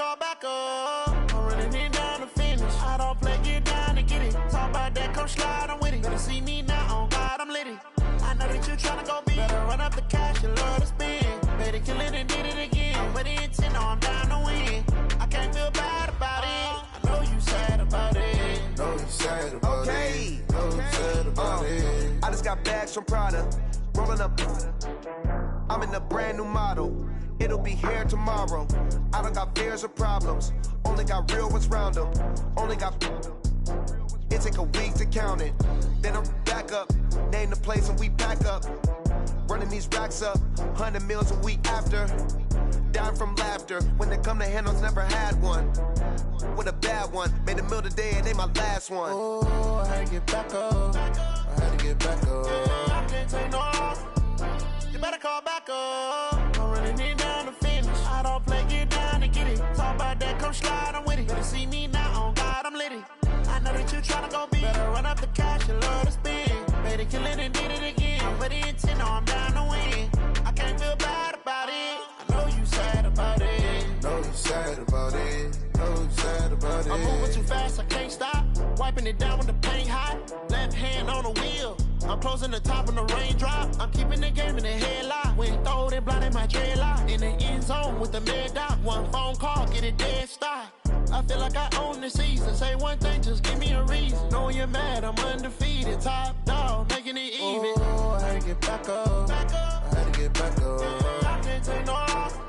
call back up. I'm running it down to finish. I don't play, get down to get it. Talk about that, come slide, I'm with it. Better see me now, on God, I'm litty. I know that you tryna go big. Better run up the cash, you love to spend. Better kill it and did it again. But the intent, no, I'm down to win. I can't feel bad about it. I know you sad about it. Know you sad about it. Know you sad about it. I just got bags from Prada. Rolling up. I'm in a brand new model. It'll be here tomorrow. I don't got fears or problems. Only got real ones round them. Only got. It take a week to count it. Then I'm back up. Name the place and we pack up. Running these racks up. 100 meals a week after. Down from laughter. When they come to handles, never had one. With a bad one. Made a meal today and they my last one. Oh, I had to get back up. I had to get back up. I can't take no off. You better call back up. I'm running it down to finish. I don't play, get down to get it. Talk about that, come slide, I'm with it. Better see me now, on God, I'm litty. I know that you tryna go big. Better run up the cash, you love to spend. Better kill it and did it again. But the intent, no, I'm down to win. I can't feel bad about it. I know you sad about it. Know you sad about it. Know you sad about it. I'm moving too fast, I can't stop. Wiping it down with the paint hot. Left hand on the wheel. I'm closing the top when the raindrop. I'm keeping the game in the headlock. When throw it blind in my dreadlock. In the end zone with the mad dot. One phone call, get it dead stop. I feel like I own the season. Say one thing, just give me a reason. Knowing you're mad, I'm undefeated. Top dog, making it even. Oh, I had to get back up. I had to get back up. I can't take no off.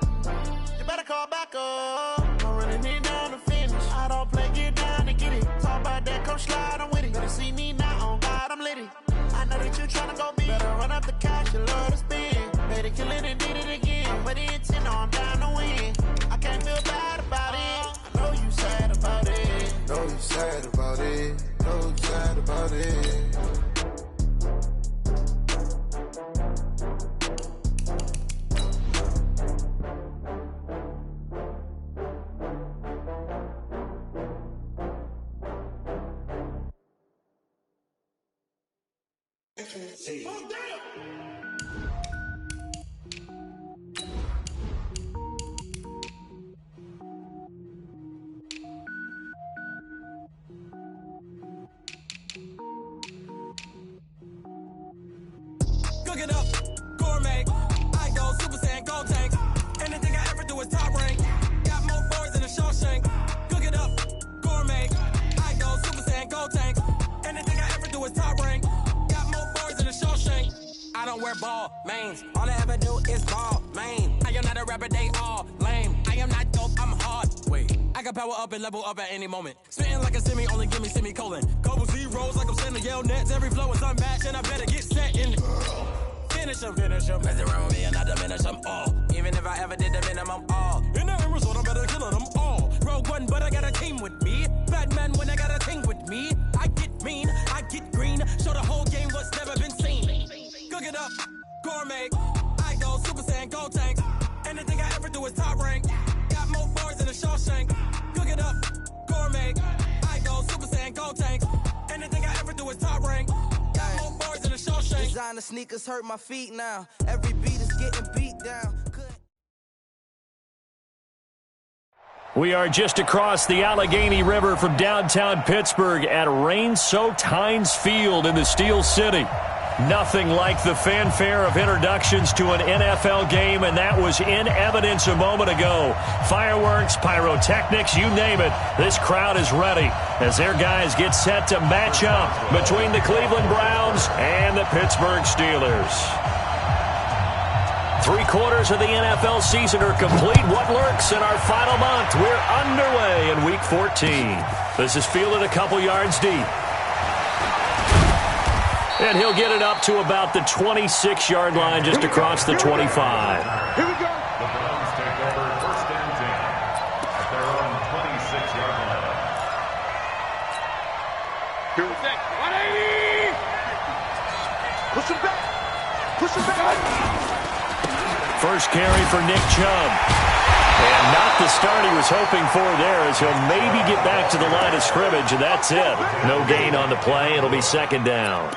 You better call back up. I'm running it down to finish. I don't play, get down to get it. Talk about that, come slide, I'm with it. Better see me now, on God, I'm litty. I know that you tryna go big. Better run up the cash, you love to spend. Better kill it and did it again. But the intent, no, I'm down to win. I can't feel bad about it. I know you sad about it. Know you sad about it. Know you sad about it. Cook it up, gourmet. I go Super Saiyan, gold tank. Anything I ever do is top rank. Got more boards than a Shawshank. Cook it up, gourmet. I go Super Saiyan, gold tank. Anything I ever do is top rank. Got more boards than a Shawshank. I don't wear ball mains. All I ever do is ball main. I am not a rapper, they all lame. I am not dope, I'm hard. Wait, I can power up and level up at any moment. Spitting like a semi, only give me semicolon. Couple zeros like I'm sending yell nets. Every flow is unmatched and I better get set in. Finish them. Mess around with me and I diminish them all. Even if I ever did the minimum all. In the end result, I'm better killing them all. Rogue One, but I got a team with me. Batman when I got a team with me. I get mean, I get green. Show the whole game what's never been seen. Cook it up, gourmet. I go Super Saiyan, gold tank. Anything I ever do is top rank. Got more bars than a Shawshank. Cook it up, gourmet. I go Super Saiyan, gold tank. Anything I ever do is top rank. Got more bars than a Shawshank. Designer sneakers hurt my feet now. Every beat is getting beat down. We are just across the Allegheny River from downtown Pittsburgh at rain-soaked Heinz Field in the Steel City. Nothing like the fanfare of introductions to an NFL game, and that was in evidence a moment ago. Fireworks, pyrotechnics, you name it. This crowd is ready as their guys get set to match up between the Cleveland Browns and the Pittsburgh Steelers. 3/4 of the NFL season are complete. What lurks in our final month? We're underway in Week 14. This is fielded a couple yards deep. And he'll get it up to about the 26-yard line, just across the 25. Here we go. The Browns take over first and 10 at their own 26-yard line. Here we go. 180. Push him back. Push him back. First carry for Nick Chubb. And not the start he was hoping for there, as he'll maybe get back to the line of scrimmage, and that's it. No gain on the play. It'll be second down.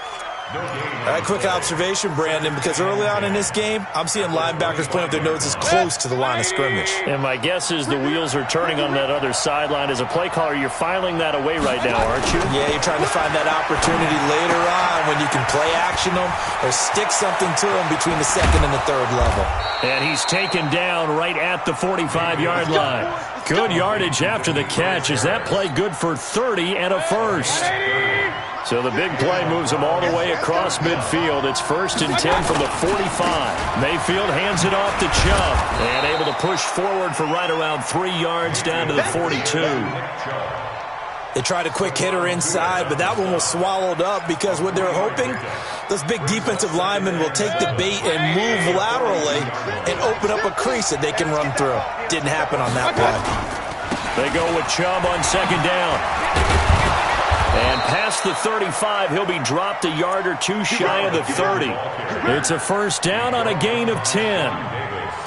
A quick observation, Brandon, because early on in this game, I'm seeing linebackers playing with their noses close to the line of scrimmage. And my guess is the wheels are turning on that other sideline. As a play caller, you're filing that away right now, aren't you? Yeah, you're trying to find that opportunity later on when you can play action them or stick something to them between the second and the third level. And he's taken down right at the 45-yard line. Good yardage after the catch. Is that play good for 30 and a first? So the big play moves them all the way across midfield. It's 1st and 10 from the 45. Mayfield hands it off to Chubb and able to push forward for right around 3 yards down to the 42. They tried a quick hitter inside, but that one was swallowed up because what they're hoping, those big defensive linemen will take the bait and move laterally and open up a crease that they can run through. Didn't happen on that play. They go with Chubb on 2nd down. And past the 35, he'll be dropped a yard or two shy of the 30. It's a 1st down on a gain of 10.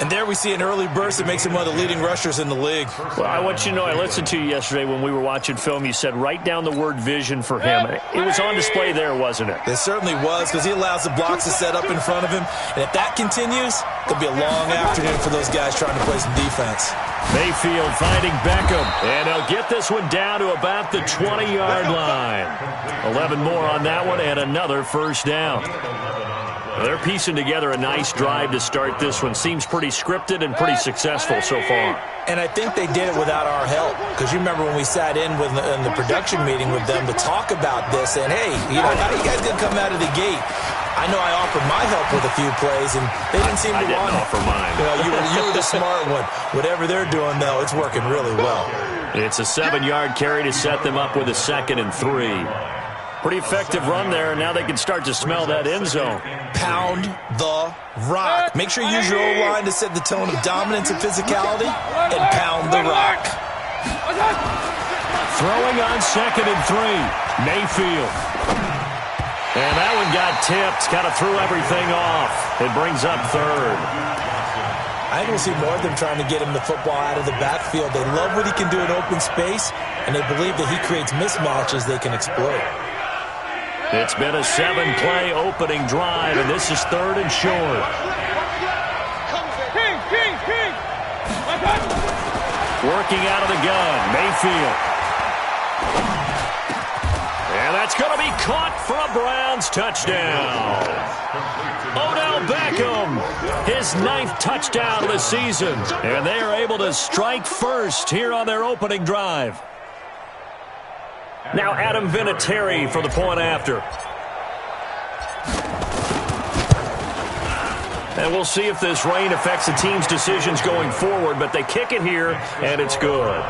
And there we see an early burst that makes him one of the leading rushers in the league. Well, I want you to know, I listened to you yesterday when we were watching film. You said write down the word vision for him. It was on display there, wasn't it? It certainly was, because he allows the blocks to set up in front of him. And if that continues, there'll be a long afternoon for those guys trying to play some defense. Mayfield finding Beckham, and he'll get this one down to about the 20-yard line. 11 more on that one, and another 1st down. They're piecing together a nice drive to start this one. Seems pretty scripted and pretty successful so far. And I think they did it without our help, because you remember when we sat in the production meeting with them to talk about this, and hey, how you guys didn't come out of the gate? I know I offered my help with a few plays, and they didn't seem to want it. I didn't offer mine. You were the smart one. Whatever they're doing, though, it's working really well. It's a 7-yard carry to set them up with a 2nd and 3. Pretty effective run there, and now they can start to smell that end zone. Pound the rock. Make sure you use your O-line to set the tone of dominance and physicality, and pound the rock. Throwing on 2nd and 3. Mayfield. And that one got tipped. Kind of threw everything off. It brings up 3rd. I think we'll see more of them trying to get him the football out of the backfield. They love what he can do in open space, and they believe that he creates mismatches they can exploit. It's been a 7-play opening drive, and this is 3rd and short. Working out of the gun, Mayfield. And that's going to be caught for a Browns touchdown. Odell Beckham, his 9th touchdown of the season. And they are able to strike first here on their opening drive. Now Adam Vinatieri for the point after. And we'll see if this rain affects the team's decisions going forward, but they kick it here, and it's good.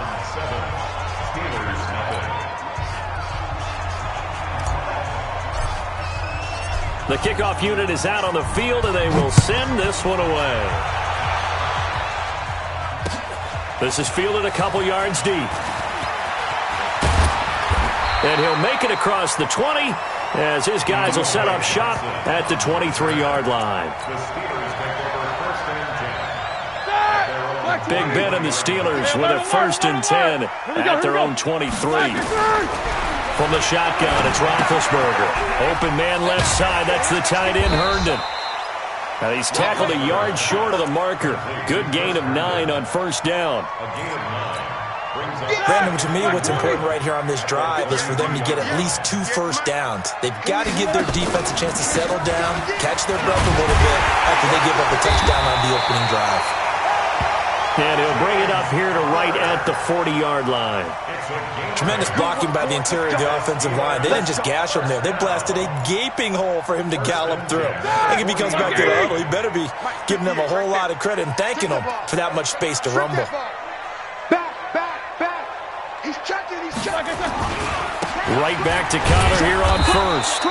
The kickoff unit is out on the field, and they will send this one away. This is fielded a couple yards deep. And he'll make it across the 20 as his guys will set up shop at the 23-yard line. Big Ben and the Steelers with a 1st and 10 at their own 23. From the shotgun, it's Roethlisberger. Open man left side, that's the tight end, Herndon. Now he's tackled a yard short of the marker. Good gain of 9 on 1st down. Brandon, to me, what's important right here on this drive is for them to get at least 2 first downs. They've got to give their defense a chance to settle down, catch their breath a little bit after they give up a touchdown on the opening drive. And he'll bring it up here to right at the 40-yard line. Tremendous blocking by the interior of the offensive line. They didn't just gash him there. They blasted a gaping hole for him to gallop through. I think if he comes back to the huddle, he better be giving them a whole lot of credit and thanking them for that much space to rumble. He's checking. Right back to Connor here on 1st.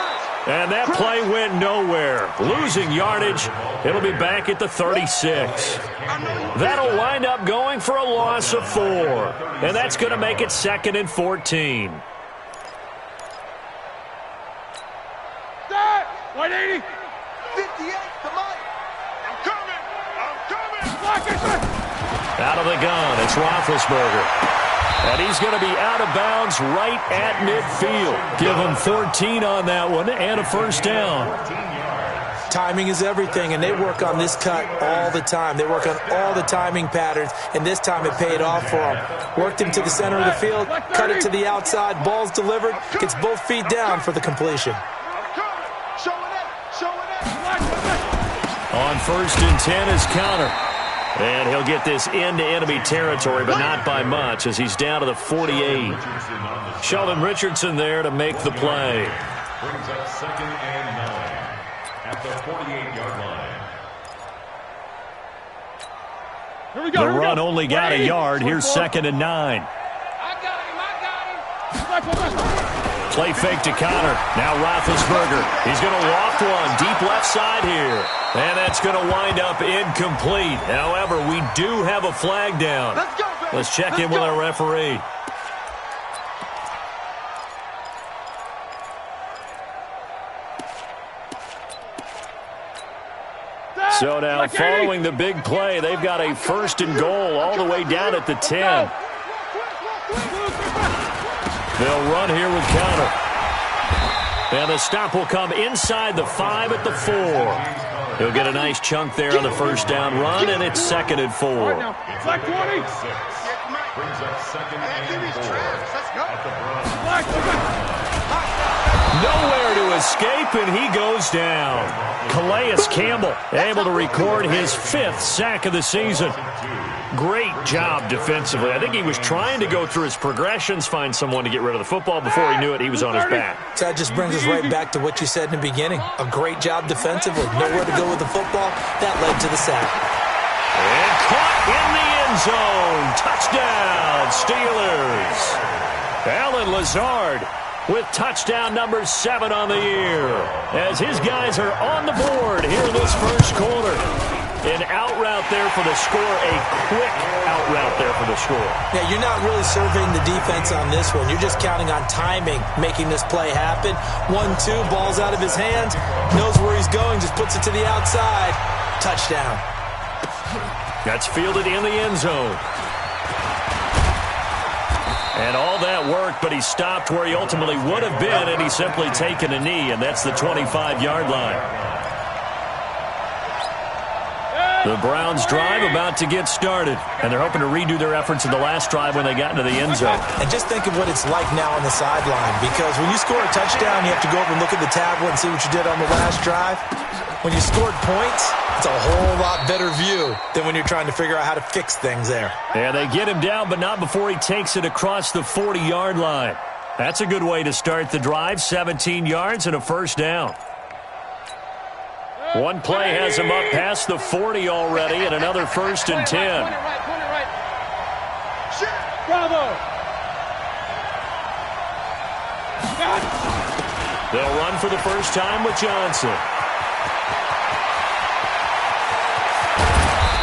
And that play went nowhere. Losing yardage. It'll be back at the 36. That'll wind up going for a loss of 4. And that's going to make it 2nd and 14. 180. 58, come on. I'm coming. Out of the gun, it's Roethlisberger. And he's going to be out of bounds right at midfield. Give him 14 on that one and a first down. Timing is everything, and they work on this cut all the time. They work on all the timing patterns, and this time it paid off for him. Worked him to the center of the field, cut it to the outside, ball's delivered, gets both feet down for the completion. On 1st and 10 is Counter. And he'll get this into enemy territory, but not by much, as he's down to the 48. Sheldon Richardson there to make the play. Brings up 2nd and 9 at the 48-yard line. The run only got a yard. Here's 2nd and 9. I got him. Play fake to Connor. Now Roethlisberger. He's going to walk one deep left side here. And that's going to wind up incomplete. However, we do have a flag down. Let's check in with our referee. So now, following the big play, they've got a 1st and goal all the way down at the 10. They'll run here with Counter. And the stop will come inside the 5 at the 4. He'll get a nice chunk there on the first down run, and it's 2nd and 4. Flag 20. Brings up 2nd and 4 at the Browns. Nowhere to escape, and he goes down. Calais Campbell able to record his 5th sack of the season. Great job defensively. I think he was trying to go through his progressions, find someone to get rid of the football. Before he knew it, he was on his back. So that just brings us right back to what you said in the beginning. A great job defensively. Nowhere to go with the football. That led to the sack. And caught in the end zone. Touchdown, Steelers. Alan Lazard with touchdown number 7 on the year, as his guys are on the board here in this first quarter. An out route there for the score, a quick out route there for the score. Yeah, you're not really surveying the defense on this one. You're just counting on timing, making this play happen. 1-2, ball's out of his hands, knows where he's going, just puts it to the outside. Touchdown. That's fielded in the end zone. And all that worked, but he stopped where he ultimately would have been, and he's simply taken a knee, and that's the 25-yard line. The Browns drive about to get started, and they're hoping to redo their efforts in the last drive when they got into the end zone. And just think of what it's like now on the sideline, because when you score a touchdown, you have to go over and look at the tablet and see what you did on the last drive. When you scored points, it's a whole lot better view than when you're trying to figure out how to fix things there. And they get him down, but not before he takes it across the 40-yard line. That's a good way to start the drive, 17 yards and a first down. One play has him up past the 40 already, and another 1st and 10. Bravo. They'll run for the first time with Johnson.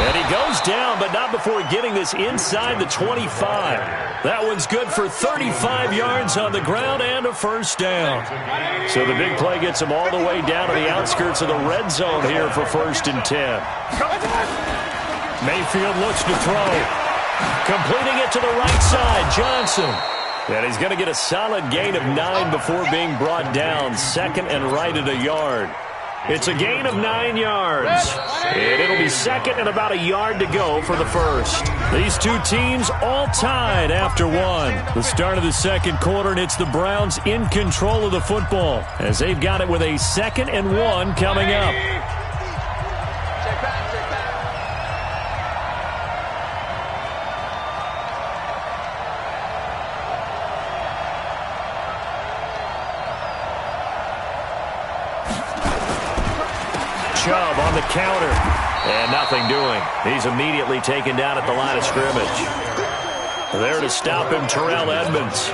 And he goes down, but not before getting this inside the 25. That one's good for 35 yards on the ground and a first down. So the big play gets him all the way down to the outskirts of the red zone here for 1st and 10. Mayfield looks to throw. Completing it to the right side, Johnson. And he's going to get a solid gain of 9 before being brought down. 2nd and right at a yard. It's a gain of 9 yards. And it'll be 2nd and about a yard to go for the first. These two teams all tied after 1. The start of the second quarter, and it's the Browns in control of the football, as they've got it with a 2nd and 1 coming up. Chubb on the counter, and nothing doing. He's immediately taken down at the line of scrimmage. There to stop him, Terrell Edmonds.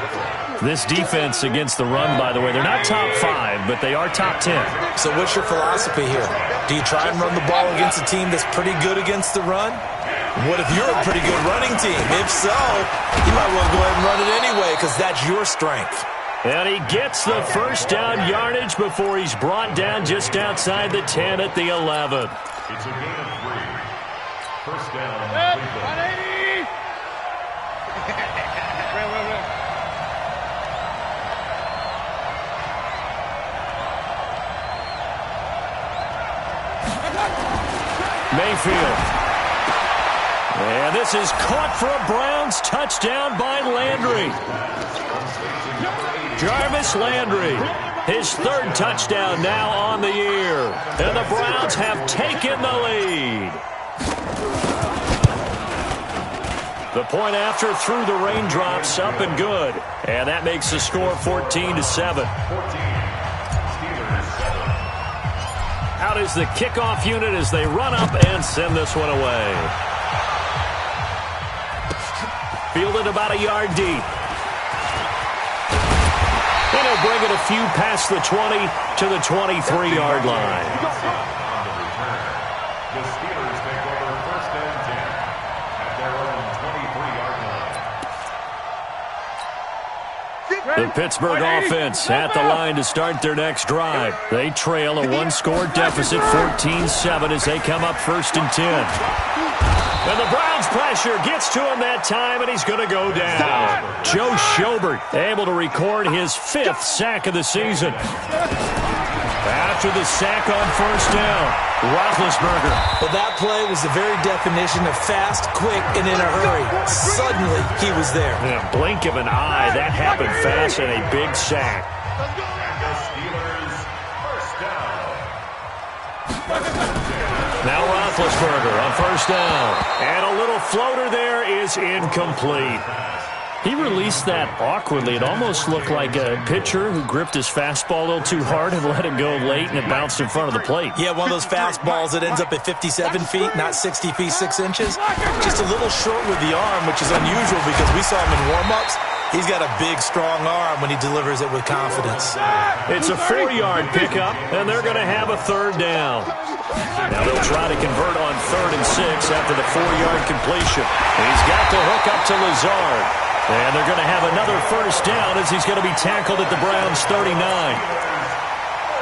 This defense against the run, by the way, they're not top 5, but they are top 10. So what's your philosophy here? Do you try and run the ball against a team that's pretty good against the run? What if you're a pretty good running team? If so, you might want to go ahead and run it anyway, because that's your strength. And he gets the first down yardage before he's brought down just outside the 10 at the 11. It's a gain of 3. First down. 180. Mayfield. And this is caught for a Browns touchdown by Landry. Jarvis Landry, his third touchdown now on the year. And the Browns have taken the lead. The point after through the raindrops, up and good. And that makes the score 14-7. Out is the kickoff unit as they run up and send this one away. Fielded about a yard deep. And he'll bring it a few past the 20 to the 23-yard line. The Steelers take over 1st and 10 at their own 23-yard line. The Pittsburgh offense at the line to start their next drive. They trail a one-score deficit, 14-7, as they come up 1st and 10. And the Browns pressure gets to him that time, and he's going to go down. Joe Schobert able to record his 5th sack of the season. After the sack on 1st down, Roethlisberger. Well, that play was the very definition of fast, quick, and in a hurry. Suddenly, he was there. In a blink of an eye, that happened fast, and a big sack. The Steelers 1st down. Now Roethlisberger on 1st down. And a little floater there is incomplete. He released that awkwardly. It almost looked like a pitcher who gripped his fastball a little too hard and let it go late, and it bounced in front of the plate. Yeah, one of those fastballs that ends up at 57 feet, not 60 feet, 6 inches. Just a little short with the arm, which is unusual because we saw him in warm-ups. He's got a big, strong arm when he delivers it with confidence. It's a 4-yard pickup, and they're going to have a 3rd down. Now they'll try to convert on 3rd and 6 after the 4-yard completion. He's got the hook up to Lazard. And they're going to have another 1st down as he's going to be tackled at the Browns' 39.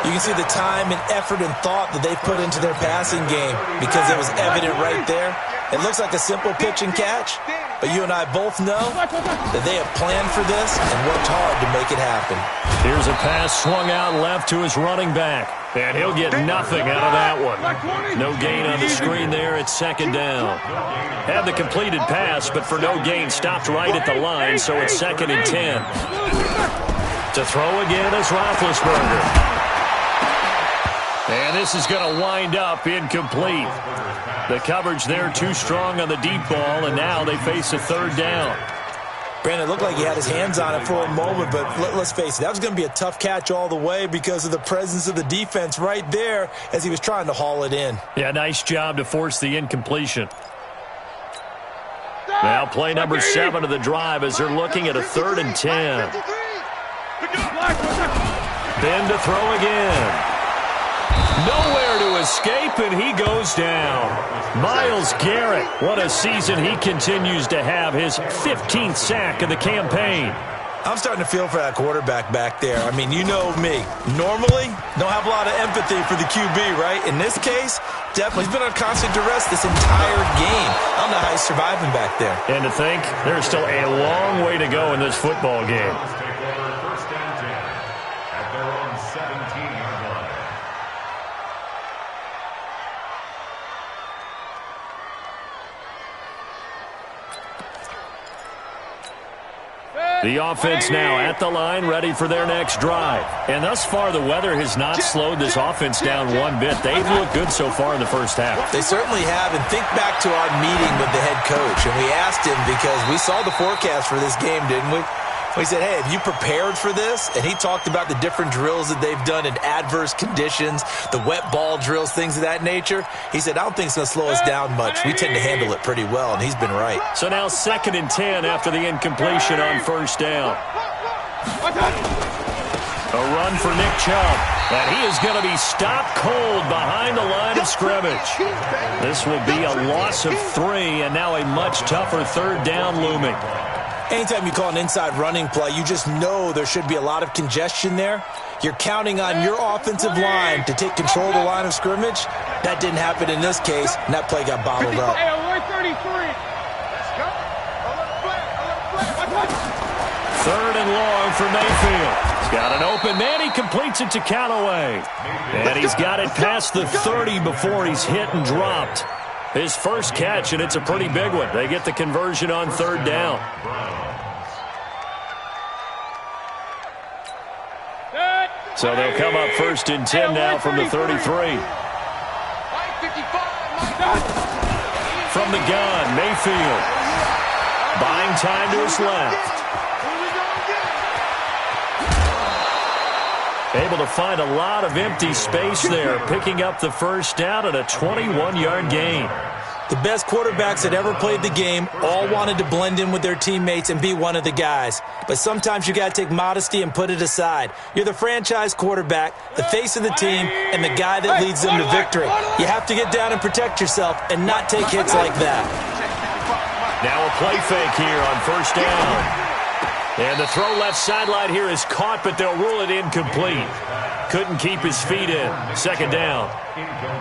You can see the time and effort and thought that they've put into their passing game because it was evident right there. It looks like a simple pitch and catch, but you and I both know that they have planned for this and worked hard to make it happen. Here's a pass swung out left to his running back, and he'll get nothing out of that one. No gain on the screen there at 2nd down. Had the completed pass, but for no gain, stopped right at the line, so it's 2nd and 10. To throw again is Roethlisberger. And this is going to wind up incomplete. The coverage there too strong on the deep ball, and now they face a 3rd down. Brandon, it looked like he had his hands on it for a moment, but let's face it, that was going to be a tough catch all the way because of the presence of the defense right there as he was trying to haul it in. Yeah, nice job to force the incompletion. Now play number 7 of the drive as they're looking at a 3rd and 10. Then to throw again. Nowhere to escape, and he goes down. Myles Garrett, what a season he continues to have, his 15th sack of the campaign. I'm starting to feel for that quarterback back there. I mean, you know me. Normally, don't have a lot of empathy for the QB, right? In this case, definitely. He's been on constant duress this entire game. I don't know how he's surviving back there. And to think, there's still a long way to go in this football game. Take over 1st and 10 at their own 17-yard line. The offense now at the line, ready for their next drive. And thus far, the weather has not slowed this offense down one bit. They've looked good so far in the 1st half. They certainly have. And think back to our meeting with the head coach. And we asked him because we saw the forecast for this game, didn't we? We said, hey, have you prepared for this? And he talked about the different drills that they've done in adverse conditions, the wet ball drills, things of that nature. He said, I don't think it's going to slow us down much. We tend to handle it pretty well, and he's been right. So now 2nd and 10 after the incompletion on 1st down. A run for Nick Chubb, and he is going to be stopped cold behind the line of scrimmage. This will be a loss of 3, and now a much tougher 3rd down looming. Anytime you call an inside running play, you just know there should be a lot of congestion there. You're counting on your offensive line to take control of the line of scrimmage. That didn't happen in this case, and that play got bottled up. Hey, alert 33. Let's go. 3rd and long for Mayfield. He's got an open man. He completes it to Callaway. And he's got it past the 30 before he's hit and dropped. His first catch, and it's a pretty big one. They get the conversion on third down. So they'll come up first and 10 now from the 33. From the gun, Mayfield. Buying time to his left. Able to find a lot of empty space there, picking up the first down and a 21-yard gain. The best quarterbacks that ever played the game all wanted to blend in with their teammates and be one of the guys. But sometimes you got to take modesty and put it aside. You're the franchise quarterback, the face of the team, and the guy that leads them to victory. You have to get down and protect yourself and not take hits like that. Now a play fake here on first down. And the throw left sideline here is caught, but they'll rule it incomplete. Couldn't keep his feet in. Second down.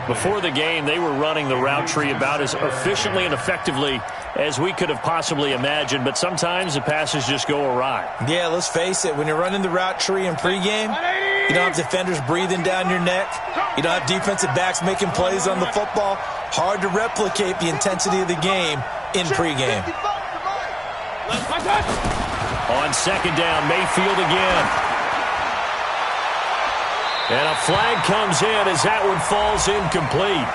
Before the game, they were running the route tree about as efficiently and effectively as we could have possibly imagined, but sometimes the passes just go awry. Yeah, let's face it. When you're running the route tree in pregame, you don't have defenders breathing down your neck. You don't have defensive backs making plays on the football. Hard to replicate the intensity of the game in pregame. On second down, Mayfield again. And a flag comes in as that one falls incomplete.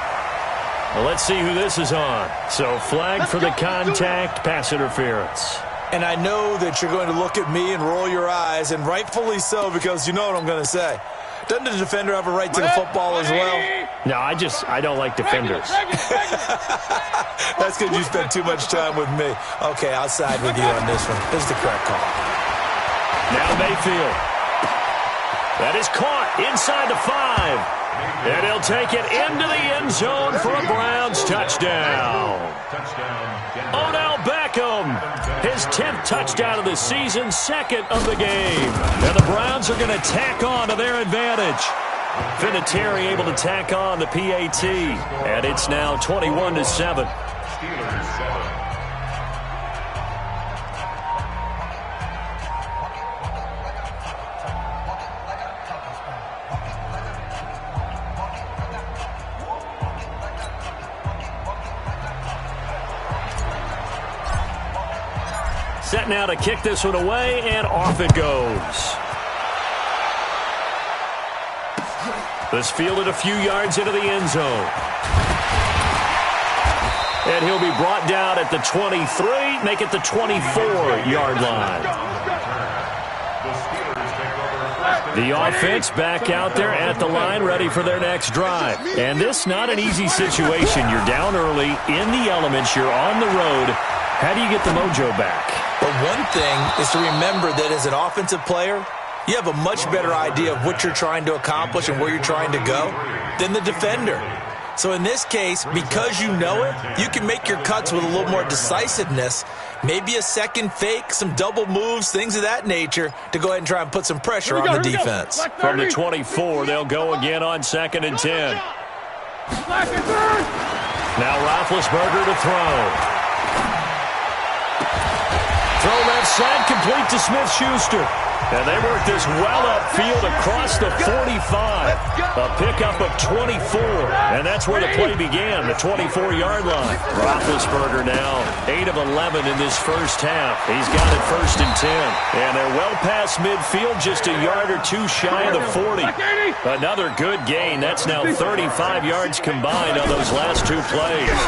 Well, let's see who this is on. So flag for the contact, pass interference. And I know that you're going to look at me and roll your eyes, and rightfully so, because you know what I'm going to say. Doesn't the defender have a right to the football as well? No, I don't like defenders. That's because you spent too much time with me. Okay, I'll side with you on this one. This is the correct call. Now Mayfield. That is caught inside the 5. And he'll take it into the end zone for a Browns touchdown. Odell Beckham, his 10th touchdown of the season, second of the game. And the Browns are going to tack on to their advantage. Vinatieri able to tack on the PAT. And it's now 21-7. Set now to kick this one away, and off it goes. This fielded a few yards into the end zone. And he'll be brought down at the 23, make it the 24-yard line. The offense back out there at the line, ready for their next drive. And this not an easy situation. You're down early, in the elements, you're on the road. How do you get the mojo back? But one thing is to remember that as an offensive player, you have a much better idea of what you're trying to accomplish and where you're trying to go than the defender. So in this case, because you know it, you can make your cuts with a little more decisiveness, maybe a second fake, some double moves, things of that nature, to go ahead and try and put some pressure on the defense. From the 24, they'll go again on 2nd and 10. Now Roethlisberger to throw. Throw left side, complete to Smith-Schuster. And they work this well upfield across the 45. A pickup of 24. And that's where the play began, the 24-yard line. Roethlisberger now 8 of 11 in this first half. He's got it 1st and 10. And they're well past midfield, just a yard or two shy of the 40. Another good gain. That's now 35 yards combined on those last two plays.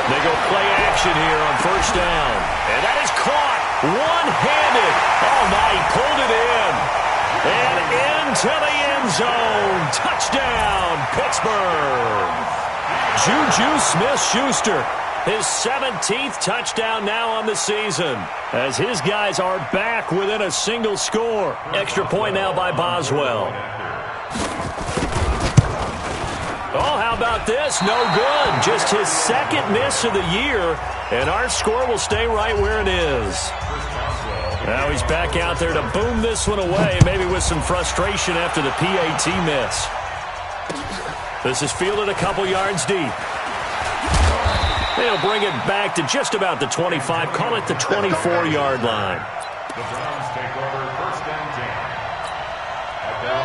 They go play action here on first down. And that is caught one-handed. Oh, my, he pulled it in. And into the end zone. Touchdown, Pittsburgh. Juju Smith-Schuster, his 17th touchdown now on the season, as his guys are back within a single score. Extra point now by Boswell. Oh, how about this? No good. Just his second miss of the year, and our score will stay right where it is. Now he's back out there to boom this one away, maybe with some frustration after the PAT miss. This is fielded a couple yards deep. They'll bring it back to just about the 25, call it the 24-yard line. The Browns take over 1st and 10.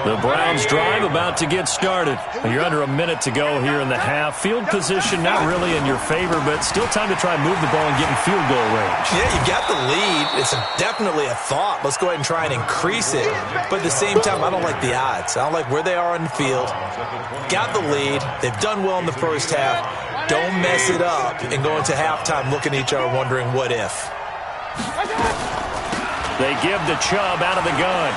The Browns drive about to get started. You're under a minute to go here in the half. Field position not really in your favor, but still time to try and move the ball and get in field goal range. Yeah, you got the lead. It's definitely a thought. Let's go ahead and try and increase it. But at the same time, I don't like the odds. I don't like where they are on the field. Got the lead. They've done well in the first half. Don't mess it up and go into halftime looking at each other wondering what if. They give the Chubb out of the gun.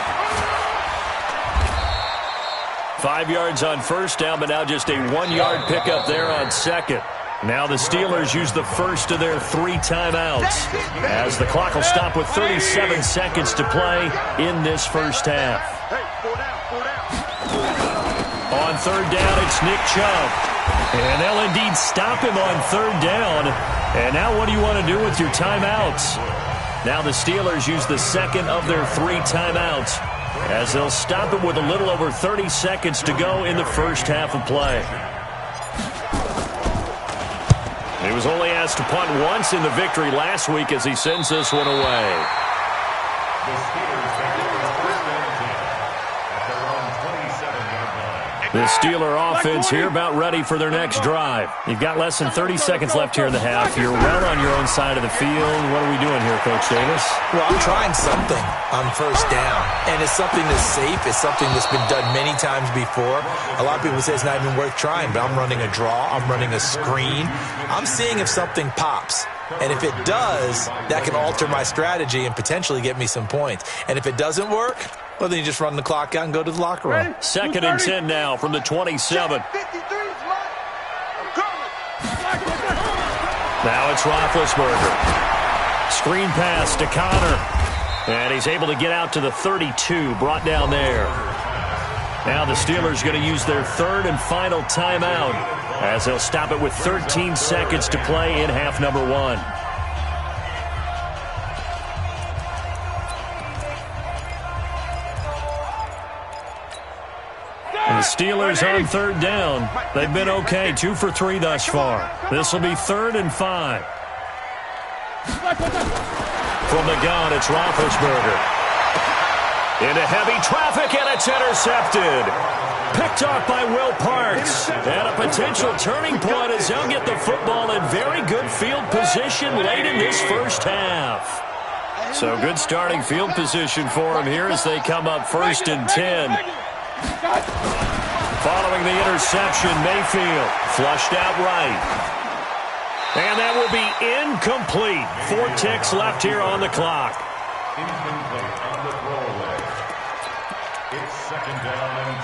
5 yards on first down, but now just a 1-yard pickup there on second. Now the Steelers use the first of their 3 timeouts as the clock will stop with 37 seconds to play in this first half. On third down, it's Nick Chubb. And they'll indeed stop him on third down. And now what do you want to do with your timeouts? Now the Steelers use the second of their 3 timeouts as they'll stop it with a little over 30 seconds to go in the first half of play. He was only asked to punt once in the victory last week as he sends this one away. The Steeler offense here about ready for their next drive. You've got less than 30 seconds left here in the half. You're well on your own side of the field. What are we doing here, Coach Davis? Well, I'm trying something on first down, and it's something that's safe. It's something that's been done many times before. A lot of people say it's not even worth trying, but I'm running a draw. I'm running a screen. I'm seeing if something pops. And if it does, that can alter my strategy and potentially get me some points. And if it doesn't work, well, then you just run the clock out and go to the locker room. Second and 10 now from the 27. Now it's Roethlisberger. Screen pass to Connor. And he's able to get out to the 32, brought down there. Now the Steelers going to use their third and final timeout as they'll stop it with 13 seconds to play in half number 1. And the Steelers on third down. They've been okay, 2 for 3 thus far. This will be 3rd and 5. From the gun, it's Roethlisberger. Into heavy traffic, and it's intercepted. Picked off by Will Parks. And a potential turning point as they'll get the football in very good field position late in this first half. So good starting field position for them here as they come up 1st and 10. Following the interception, Mayfield flushed out right. And that will be incomplete. 4 ticks left here on the clock. Incomplete on the throwaway. It's 2nd down and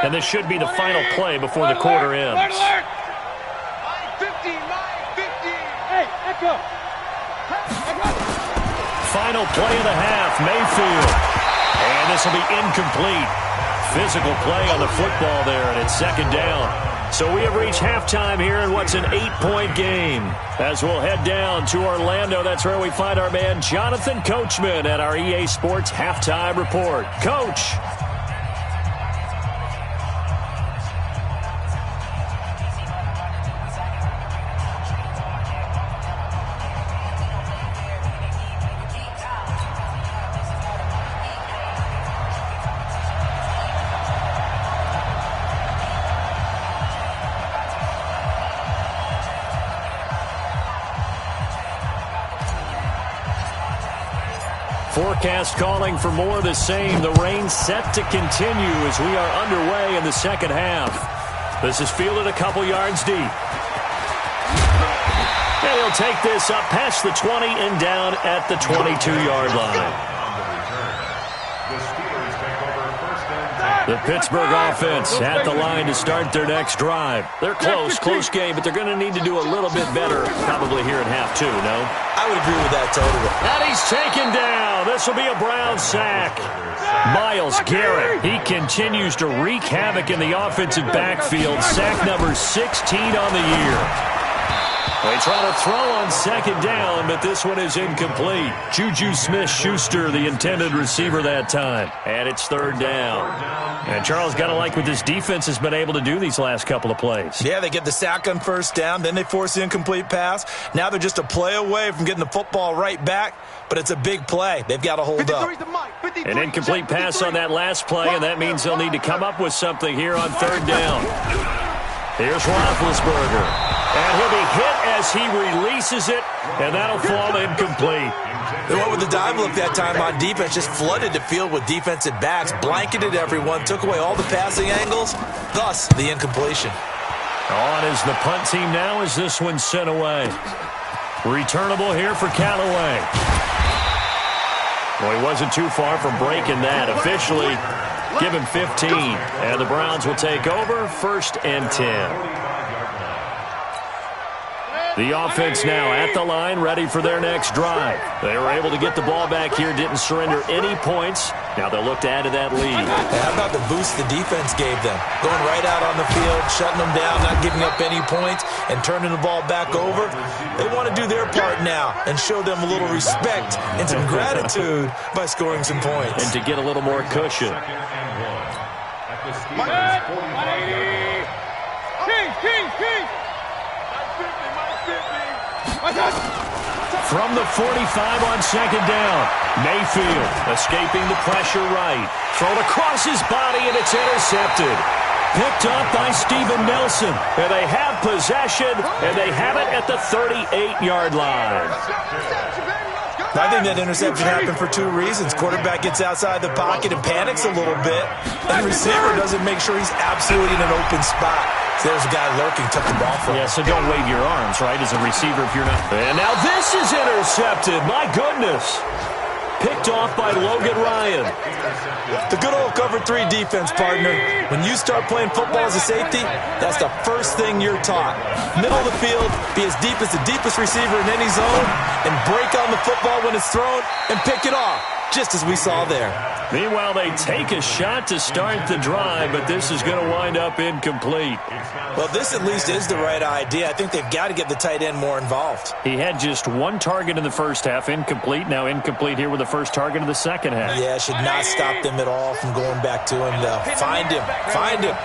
10. And this should be the final play before the quarter ends. 50, 50. Hey, Echo. Final play of the half, Mayfield. And this will be incomplete. Physical play on the football there, and it's 2nd down. So we have reached halftime here in what's an 8-point game. As we'll head down to Orlando, that's where we find our man Jonathan Coachman at our EA Sports Halftime Report. Coach. Forecast calling for more of the same. The rain set to continue as we are underway in the second half. This is fielded a couple yards deep. And he'll take this up past the 20 and down at the 22-yard line. The Pittsburgh offense at the line to start their next drive. They're close game, but they're going to need to do a little bit better probably here in half 2, no? I would agree with that totally. And he's taken down. This will be a Brown sack. Myles Garrett, he continues to wreak havoc in the offensive backfield. Sack number 16 on the year. They try to throw on second down, but this one is incomplete. Juju Smith-Schuster, the intended receiver that time. And it's third down. And Charles, got to like what this defense has been able to do these last couple of plays. Yeah, they get the sack on first down, then they force the incomplete pass. Now they're just a play away from getting the football right back, but it's a big play. They've got to hold up. An incomplete pass on that last play, and that means they'll need to come up with something here on third down. Here's Roethlisberger. And he'll be hit as he releases it, and that'll fall incomplete. They went with the dive look that time on defense, just flooded the field with defensive backs, blanketed everyone, took away all the passing angles, thus the incompletion. On is the punt team now as this one's sent away. Returnable here for Callaway. Well, he wasn't too far from breaking that. Officially, give him 15. And the Browns will take over, 1st and 10. The offense now at the line, ready for their next drive. They were able to get the ball back here, didn't surrender any points. Now they'll look to add to that lead. How about the boost the defense gave them? Going right out on the field, shutting them down, not giving up any points, and turning the ball back over. They want to do their part now and show them a little respect and some gratitude by scoring some points. And to get a little more cushion. From the 45 on second down, Mayfield escaping the pressure right. Thrown across his body, and it's intercepted. Picked up by Steven Nelson. And they have possession, and they have it at the 38-yard line. I think that interception happened for two reasons. Quarterback gets outside the pocket and panics a little bit, and the receiver doesn't make sure he's absolutely in an open spot. So there's a guy lurking, took the ball from him. Yeah, so don't wave your arms, right, as a receiver if you're not. And now this is intercepted. My goodness. Picked off by Logan Ryan. The good old cover 3 defense, partner. When you start playing football as a safety, that's the first thing you're taught. Middle of the field, be as deep as the deepest receiver in any zone, and break on the football when it's thrown and pick it off, just as we saw there. Meanwhile, they take a shot to start the drive, but this is going to wind up incomplete. Well, this at least is the right idea. I think they've got to get the tight end more involved. He had just one target in the first half, incomplete. Now incomplete here with the first target of the second half. Yeah, should not stop them at all from going back to him, though. Find him. Find him.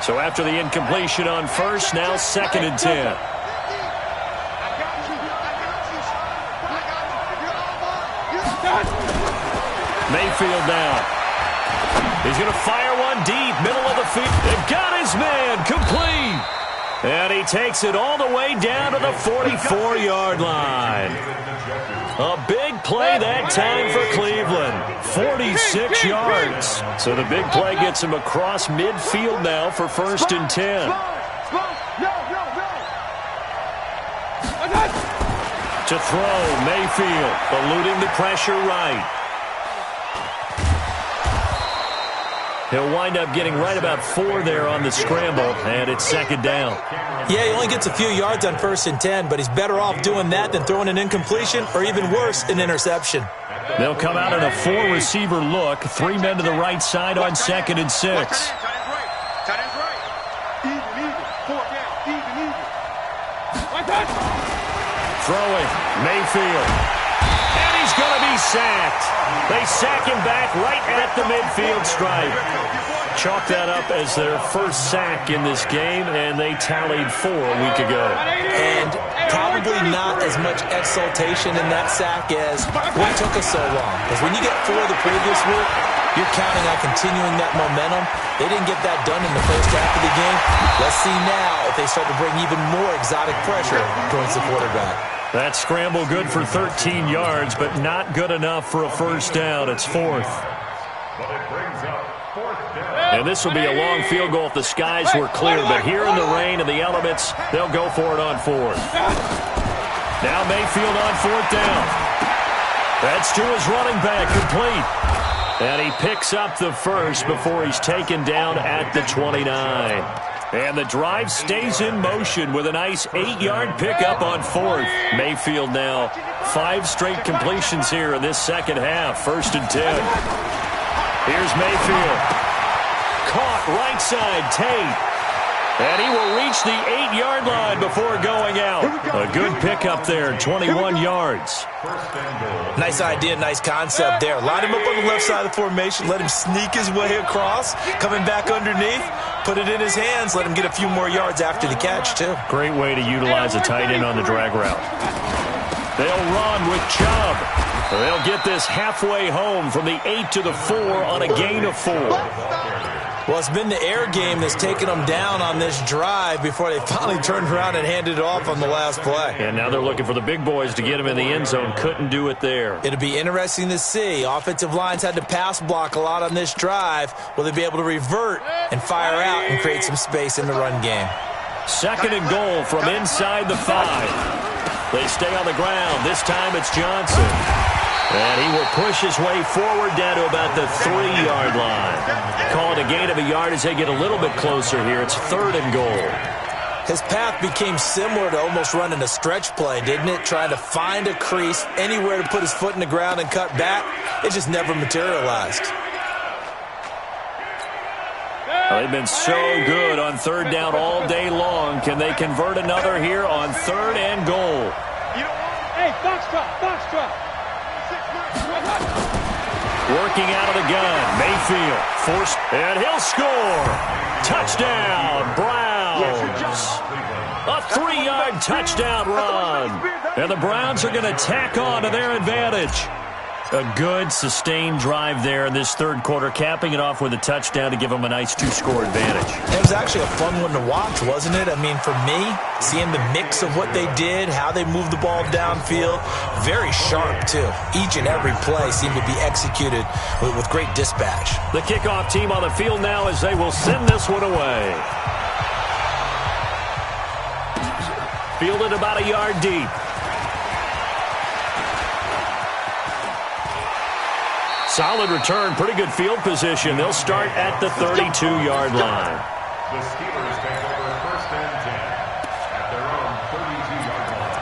So after the incompletion on first, now 2nd and 10. Mayfield down. He's going to fire one deep, middle of the field. They've got his man, complete. And he takes it all the way down to the 44-yard line. A big play that time for Cleveland. 46 yards. So the big play gets him across midfield now for 1st and 10. To throw, Mayfield, eluding the pressure right. He'll wind up getting right about 4 there on the scramble, and it's 2nd down. Yeah, he only gets a few yards on 1st and 10, but he's better off doing that than throwing an incompletion or even worse, an interception. They'll come out in a 4-receiver look. 3 men to the right side on 2nd and 6. Tight end's right. Even. 4 down. Even. Throwing, Mayfield. And he's going to be sacked. They sack him back right at the midfield stripe. Chalk that up as their first sack in this game, and they tallied 4 a week ago. And probably not as much exultation in that sack as what took us so long. Because when you get 4 the previous week, you're counting on continuing that momentum. They didn't get that done in the first half of the game. Let's see now if they start to bring even more exotic pressure towards the quarterback. That scramble good for 13 yards, but not good enough for a first down. It's 4th. And this will be a long field goal if the skies were clear, but here in the rain and the elements, they'll go for it on 4th. Now Mayfield on 4th down. That's to his running back, complete. And he picks up the first before he's taken down at the 29. And the drive stays in motion with a nice 8-yard pickup on 4th. Mayfield now 5 straight completions here in this second half. 1st and 10. Here's Mayfield. Caught right side, Tate. And he will reach the 8-yard line before going out. A good pickup there, 21 yards. Nice idea, nice concept there. Line him up on the left side of the formation, let him sneak his way across, coming back underneath, put it in his hands, let him get a few more yards after the catch, too. Great way to utilize a tight end on the drag route. They'll run with Chubb. They'll get this halfway home from the 8 to the 4 on a gain of 4. Well, it's been the air game that's taken them down on this drive before they finally turned around and handed it off on the last play. And now they're looking for the big boys to get him in the end zone. Couldn't do it there. It'll be interesting to see. Offensive lines had to pass block a lot on this drive. Will they be able to revert and fire out and create some space in the run game? 2nd and goal from inside the 5. They stay on the ground. This time it's Johnson. And he will push his way forward down to about the 3-yard line. Call it a gain of a yard as they get a little bit closer here. It's 3rd and goal. His path became similar to almost running a stretch play, didn't it? Trying to find a crease, anywhere to put his foot in the ground and cut back. It just never materialized. Well, they've been so good on 3rd down all day long. Can they convert another here on 3rd and goal? Hey, box drop. Working out of the gun, Mayfield forced, and he'll score. Touchdown, Browns. A 3-yard touchdown run. And the Browns are going to tack on to their advantage. A good, sustained drive there in this 3rd quarter, capping it off with a touchdown to give them a nice 2-score advantage. It was actually a fun one to watch, wasn't it? I mean, for me, seeing the mix of what they did, how they moved the ball downfield, very sharp, too. Each and every play seemed to be executed with great dispatch. The kickoff team on the field now as they will send this one away. Fielded about a yard deep. Solid return, pretty good field position. They'll start at the 32-yard line. The Steelers take over 1st and 10 at their own 32-yard line.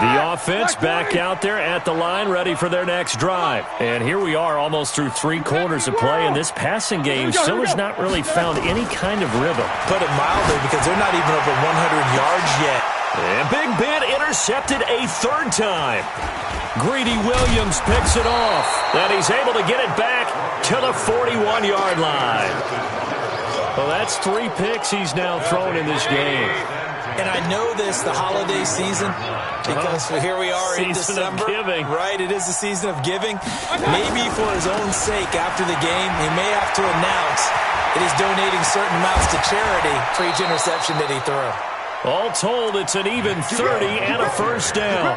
The offense back out there at the line, ready for their next drive. And here we are almost through 3 quarters of play, and this passing game still has not really found any kind of rhythm. Put it mildly, because they're not even over 100 yards yet. And Big Ben intercepted a 3rd time. Greedy Williams picks it off. And he's able to get it back to the 41-yard line. Well, that's 3 picks he's now thrown in this game. And I know this, the holiday season, because here we are in December. Season of giving. Right, it is the season of giving. Maybe for his own sake after the game, he may have to announce that he's donating certain amounts to charity for each interception that he threw. All told, it's an even 30 and a 1st down.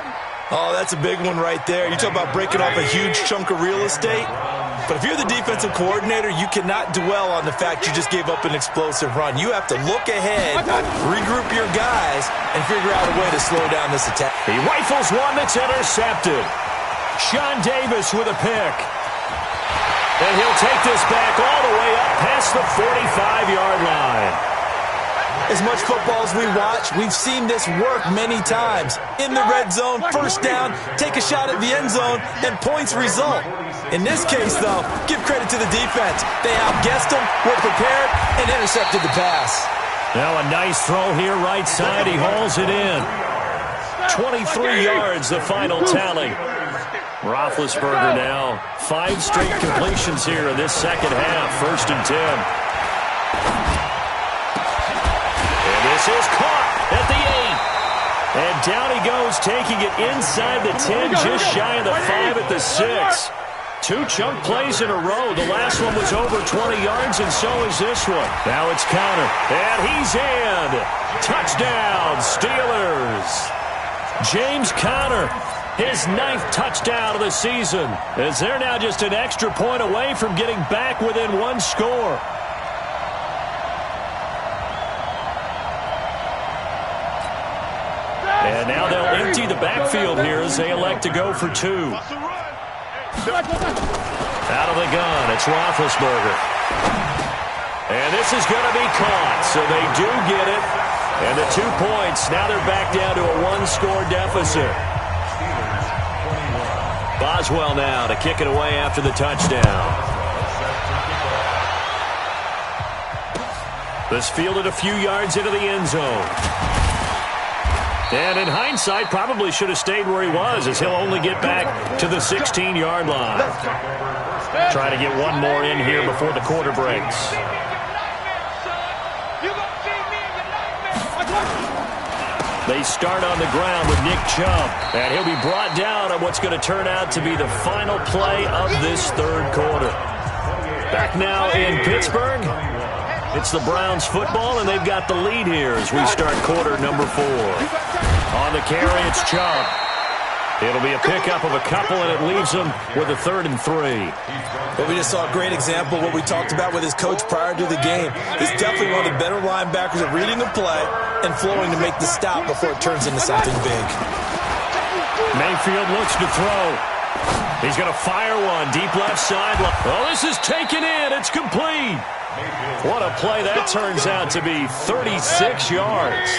Oh, that's a big one right there. You talk about breaking off a huge chunk of real estate. But if you're the defensive coordinator, you cannot dwell on the fact you just gave up an explosive run. You have to look ahead, regroup your guys, and figure out a way to slow down this attack. He rifles one that's intercepted. Sean Davis with a pick. And he'll take this back all the way up past the 45-yard line. As much football as we watch, we've seen this work many times. In the red zone, 1st down, take a shot at the end zone, and points result. In this case, though, give credit to the defense. They outguessed them, were prepared, and intercepted the pass. Now a nice throw here right side. He hauls it in. 23 yards, the final tally. Roethlisberger now. 5 straight completions here in this 2nd half. 1st and 10. This is caught at the 8. And down he goes, taking it inside the 10, just shy of the 5 at the 6. 2 chunk plays in a row. The last one was over 20 yards, and so is this one. Now it's counter, and he's in. Touchdown, Steelers. James Conner, his 9th touchdown of the season, as they're now just an extra point away from getting back within 1 score. And now they'll empty the backfield here as they elect to go for 2. Out of the gun, it's Roethlisberger. And this is going to be caught, so they do get it. And the 2 points, now they're back down to a 1-score deficit. Boswell now to kick it away after the touchdown. This fielded a few yards into the end zone. And in hindsight, probably should have stayed where he was, as he'll only get back to the 16-yard line. Try to get one more in here before the quarter breaks. They start on the ground with Nick Chubb, and he'll be brought down on what's going to turn out to be the final play of this third quarter. Back now in Pittsburgh. It's the Browns football, and they've got the lead here as we start quarter number 4. On the carry, it's Chubb. It'll be a pickup of a couple, and it leaves them with a 3rd and 3. Well, we just saw a great example of what we talked about with his coach prior to the game. He's definitely one of the better linebackers at reading the play and flowing to make the stop before it turns into something big. Mayfield looks to throw. He's going to fire one deep left sideline. Oh, this is taken in. It's complete. What a play that turns out to be, 36 yards.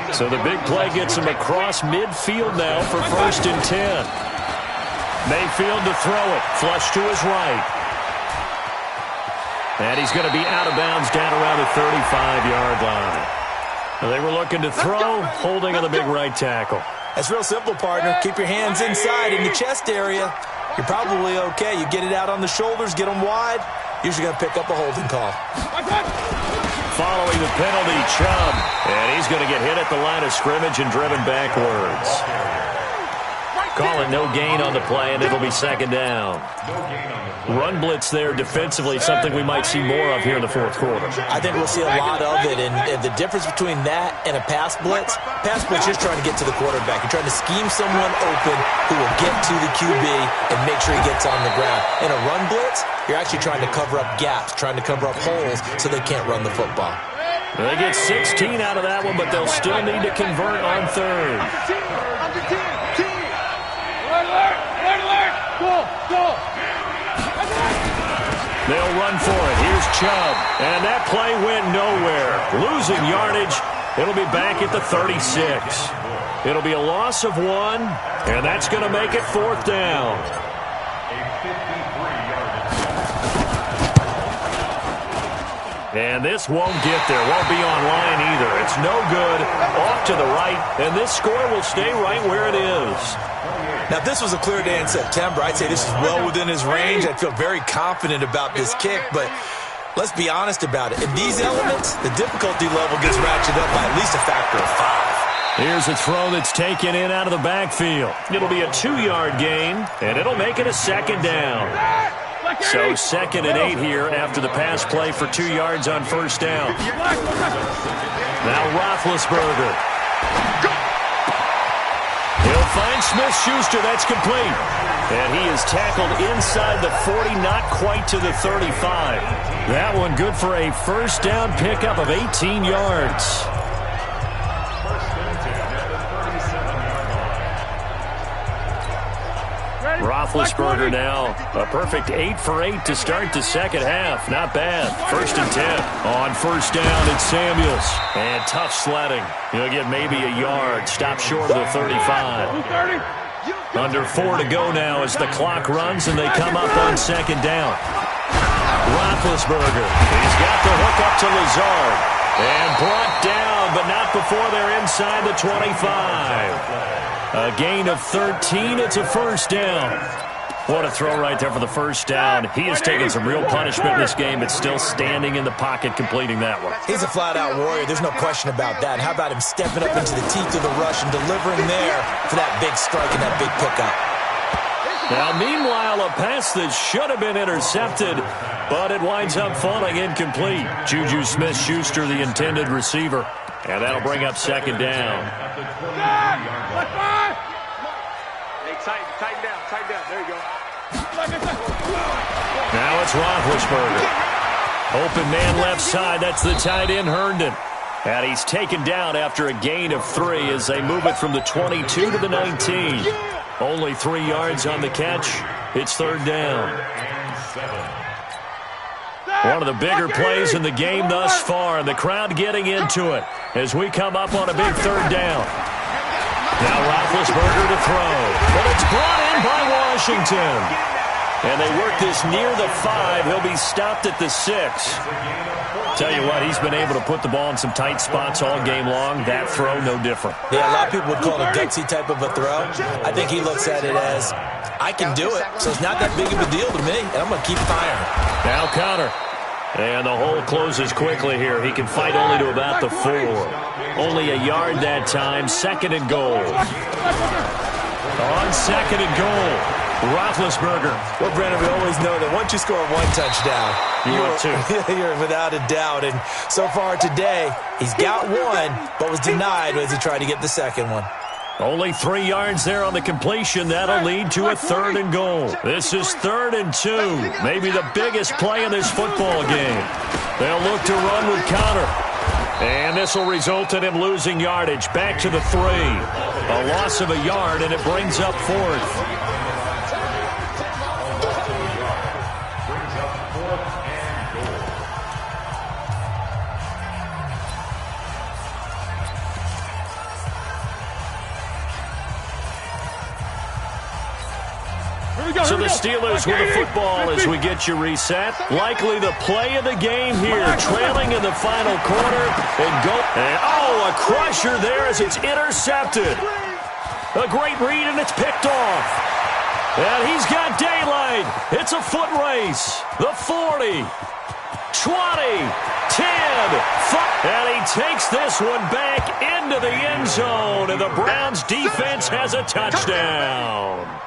So the big play gets him across midfield now for 1st and 10. Mayfield to throw it, flush to his right. And he's going to be out of bounds down around the 35-yard line. They were looking to throw, holding on the big right tackle. That's real simple, partner. Keep your hands inside in the chest area. You're probably okay. You get it out on the shoulders, get them wide. Usually going to pick up a holding call. Following the penalty, Chubb. And he's going to get hit at the line of scrimmage and driven backwards. Call it no gain on the play, and it'll be 2nd down. Run blitz there defensively, something we might see more of here in the 4th quarter. I think we'll see a lot of it, and the difference between that and a pass blitz is trying to get to the quarterback. You're trying to scheme someone open who will get to the QB and make sure he gets on the ground. In a run blitz, you're actually trying to cover up gaps, trying to cover up holes so they can't run the football. They get 16 out of that one, but they'll still need to convert on 3rd. They'll run for it. Here's Chubb. And that play went nowhere. Losing yardage. It'll be back at the 36. It'll be a loss of 1, and that's going to make it 4th down. And this won't get there. Won't be online either. It's no good. Off to the right, and this score will stay right where it is. Now, if this was a clear day in September, I'd say this is well within his range. I'd feel very confident about this kick, but let's be honest about it. In these elements, the difficulty level gets ratcheted up by at least a factor of 5. Here's a throw that's taken in out of the backfield. It'll be a 2-yard gain, and it'll make it a 2nd down. So 2nd and 8 here after the pass play for 2 yards on 1st down. Now Roethlisberger. He'll find Smith-Schuster. That's complete. And he is tackled inside the 40, not quite to the 35. That one good for a 1st down pickup of 18 yards. Roethlisberger now a perfect 8 for 8 to start the 2nd half. Not bad. 1st and 10. On 1st down, it's Samuels. And tough sledding. He'll get maybe a yard. Stop short of the 35. Under 4 to go now as the clock runs and they come up on 2nd down. Roethlisberger. He's got the hook up to Lazard. And brought down, but not before they're inside the 25. A gain of 13. It's a 1st down. What a throw right there for the 1st down. He has taken some real punishment in this game, but still standing in the pocket completing that one. He's a flat-out warrior. There's no question about that. How about him stepping up into the teeth of the rush and delivering there for that big strike and that big pickup? Now, meanwhile, a pass that should have been intercepted, but it winds up falling incomplete. Juju Smith-Schuster, the intended receiver. And that'll bring up 2nd down. Hey, tighten down. There you go. Now it's Roethlisberger. Open man left side. That's the tight end, Herndon. And he's taken down after a gain of 3 as they move it from the 22 to the 19. Only 3 yards on the catch. It's 3rd down. One of the bigger plays in the game thus far, and the crowd getting into it as we come up on a big 3rd down. Now Roethlisberger to throw, but it's brought in by Washington. And they work this near the 5. He'll be stopped at the 6. Tell you what, he's been able to put the ball in some tight spots all game long. That throw, no different. Yeah, a lot of people would call it a gutsy type of a throw. I think he looks at it as, I can do it, so it's not that big of a deal to me, and I'm going to keep firing. Now counter. And the hole closes quickly here. He can fight only to about the 4. Only a yard that time. 2nd and goal. On 2nd and goal, Roethlisberger. Well, Brandon, we always know that once you score 1 touchdown, you're without a doubt. And so far today, he's got 1, but was denied as he tried to get the 2nd one. Only 3 yards there on the completion. That'll lead to a 3rd and goal. This is 3rd and 2. Maybe the biggest play in this football game. They'll look to run with Connor. And this will result in him losing yardage. Back to the 3. A loss of a yard, and it brings up 4th. So the Steelers with the football as we get you reset. Likely the play of the game here. Trailing in the final quarter. And a crusher there as it's intercepted. A great read, and it's picked off. And he's got daylight. It's a foot race. The 40, 20, 10, 5. And he takes this one back into the end zone. And the Browns defense has a touchdown.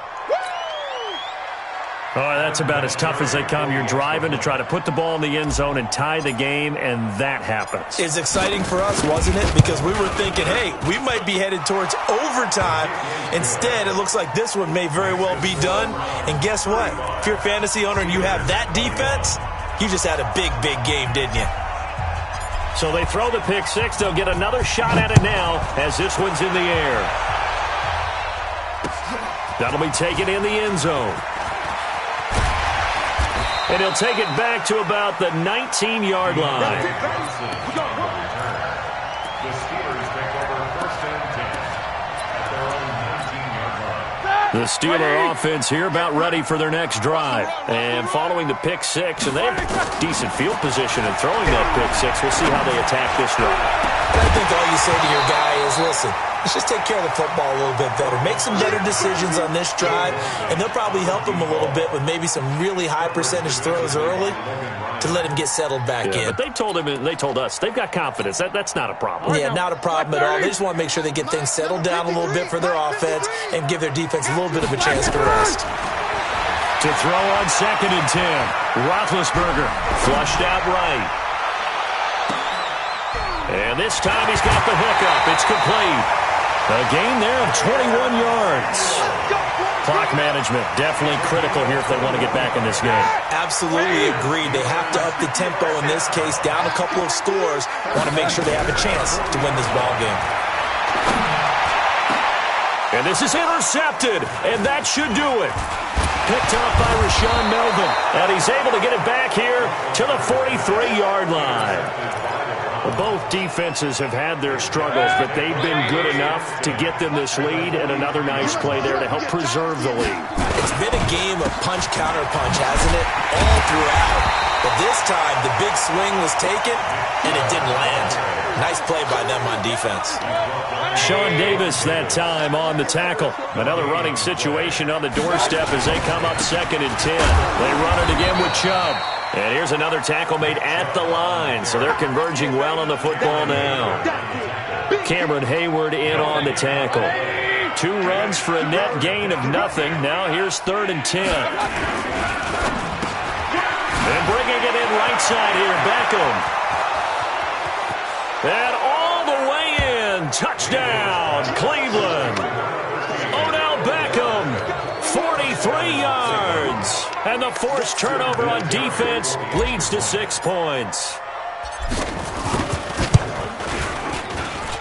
Oh, that's about as tough as they come. You're driving to try to put the ball in the end zone and tie the game, and that happens. It's exciting for us, wasn't it? Because we were thinking, hey, we might be headed towards overtime. Instead, it looks like this one may very well be done. And guess what? If you're a fantasy owner and you have that defense, you just had a big, big game, didn't you? So they throw the pick 6. They'll get another shot at it now as this one's in the air. That'll be taken in the end zone. And he'll take it back to about the 19-yard line. The Steelers take over 1st and 10 at their own 19-yard line. The Steeler offense here about ready for their next drive. And following the pick 6, and they have decent field position in throwing that pick 6. We'll see how they attack this drive. I think all you say to your guy is, listen, let's just take care of the football a little bit better. Make some better decisions on this drive, and they'll probably help him a little bit with maybe some really high percentage throws early to let him get settled back in. But they told him and they told us they've got confidence. That's not a problem. Yeah, not a problem at all. They just want to make sure they get things settled down a little bit for their offense and give their defense a little bit of a chance to rest. To throw on 2nd and 10. Roethlisberger flushed out right. And this time he's got the hook up. It's complete. A gain there of 21 yards. Clock management definitely critical here if they want to get back in this game. Absolutely agreed. They have to up the tempo in this case, down a couple of scores. Want to make sure they have a chance to win this ball game. And this is intercepted, and that should do it. Picked up by Rashawn Melvin, and he's able to get it back here to the 43-yard line. Well, both defenses have had their struggles, but they've been good enough to get them this lead, and another nice play there to help preserve the lead. It's been a game of punch-counter-punch, hasn't it? All throughout. But this time, the big swing was taken, and it didn't land. Nice play by them on defense. Sean Davis that time on the tackle. Another running situation on the doorstep as they come up 2nd and 10. They run it again with Chubb. And here's another tackle made at the line, so they're converging well on the football now. Cameron Hayward in on the tackle. 2 runs for a net gain of nothing. Now here's 3rd and 10. And bringing it in right side here, Beckham. And all the way in, touchdown, Cleveland. Odell Beckham, 43 yards. And the forced turnover on defense leads to 6 points.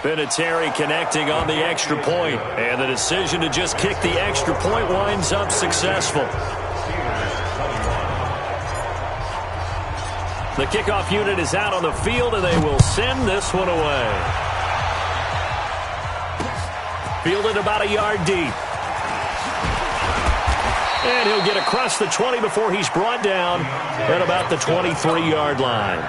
Vinatieri connecting on the extra point, and the decision to just kick the extra point winds up successful. The kickoff unit is out on the field, and they will send this one away. Fielded about a yard deep. And he'll get across the 20 before he's brought down at about the 23-yard line.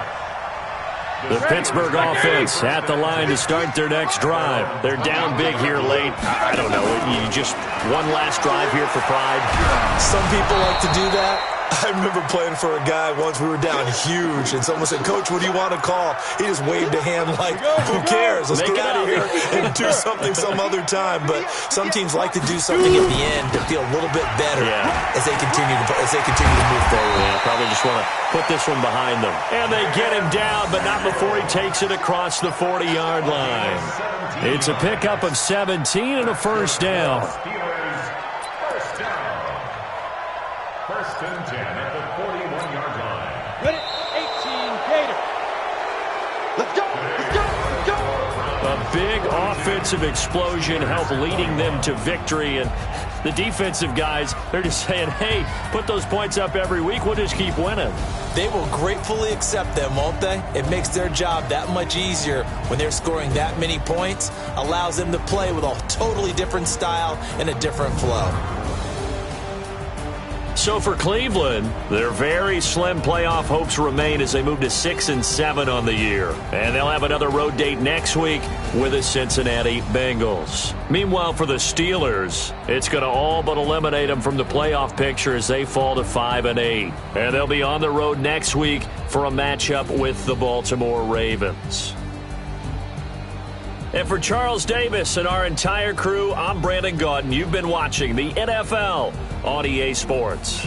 The Pittsburgh offense at the line to start their next drive. They're down big here late. I don't know. You just one last drive here for pride. Some people like to do that. I remember playing for a guy once. We were down huge, and someone said, "Coach, what do you want to call?" He just waved a hand like, "Who cares? Let's get out of here and do something some other time." But some teams like to do something at the end to feel a little bit better as they continue to move forward. Yeah, probably just want to put this one behind them. And they get him down, but not before he takes it across the 40-yard line. It's a pickup of 17 and a first down. First and 10 at the 41-yard line. Good 18, Gator. Let's go, let's go, let's go. A big offensive explosion helped leading them to victory. And the defensive guys, they're just saying, hey, put those points up every week. We'll just keep winning. They will gratefully accept them, won't they? It makes their job that much easier when they're scoring that many points. Allows them to play with a totally different style and a different flow. So for Cleveland, their very slim playoff hopes remain as they move to 6-7 on the year. And they'll have another road date next week with the Cincinnati Bengals. Meanwhile, for the Steelers, it's going to all but eliminate them from the playoff picture as they fall to 5-8. And they'll be on the road next week for a matchup with the Baltimore Ravens. And for Charles Davis and our entire crew, I'm Brandon Gaudin. You've been watching the NFL on EA Sports.